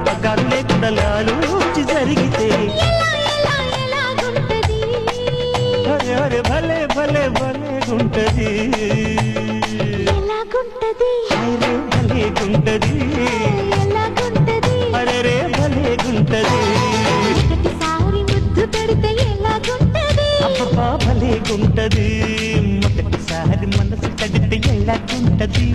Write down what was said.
పగ్గారు లేకుండా లాలూచి జరిగితే అరే అరే భలే భలే భలే గుంటది భలే గుంటది అరే రే భలే గుంటది అబ్బా భలే గుంటది మొదటిసారి మనసు తడితే ఎలా గుంటది